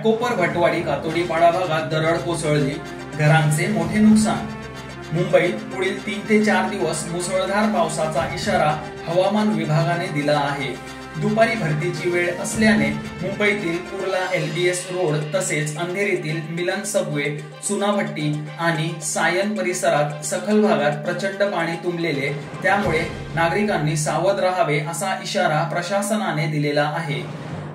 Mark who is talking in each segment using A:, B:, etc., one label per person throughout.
A: घाटकोपर भटवाडी कातोडीपाडा भागात दरड कोसळली, घरांचे मोठे नुकसान। मुंबईत पुढील 3 ते 4 दिवस मुसळधार पावसाचा इशारा हवामान विभागाने दिला आहे। दुपारी भरतीची वेळ असल्याने मुंबईतील कुर्ला LBS रोड तसेच अंधेरीतील मिलन सबवे, चुनाभट्टी आणि सायन परिसरात सखल भागात प्रचंड पाणी तुंबलेले, त्यामुळे नागरिकांनी सावध राहावे असा इशारा प्रशासनाने दिलेला आहे।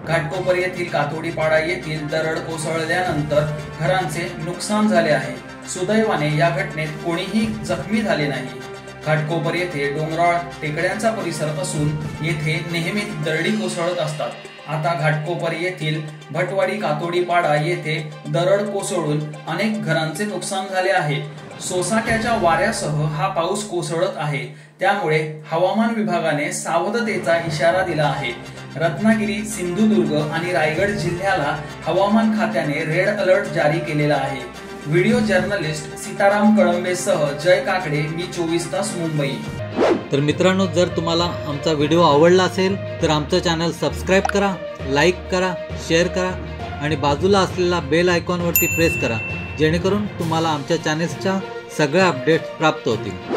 A: घाटकोपर येथील कातोडीपाडा येथील दरड कोसळल्यानंतर घरांचे नुकसान झाले आहे। सुदैवाने या घटनेत कोणीही जखमी झाले नाही। घाटकोपर येथे डोंगराळ टेकड्यांचा परिसर असून येथे नेहमीच दरडी कोसळत असतात। आता घाटकोपर येथील भटवाडी कातोडीपाडा येथे दरड कोसळून अनेक घरांचे नुकसान झाले आहे। सोसाट्याच्या वाऱ्यासह हा पाऊस कोसळत आहे, त्यामुळे हवामान विभागाने सावधतेचा इशारा दिला आहे। रत्नागिरी, सिंधुदुर्ग आणि रायगड जिल्ह्याला हवामान खात्याने रेड अलर्ट जारी केलेला आहे। व्हिडिओ जर्नलिस्ट सीताराम कळंबेसह जय काकडे, मी 24 तास मुंबई।
B: तर मित्रांनो, जर तुम्हाला आमचा व्हिडिओ आवडला असेल तर आमचं चॅनल सबस्क्राइब करा, लाईक करा, शेअर करा आणि बाजूला असलेला बेल आयकॉनवरती प्रेस करा, जेणेकरून तुम्हाला आमच्या चॅनेल्सच्या सगळ्या अपडेट्स प्राप्त होतील।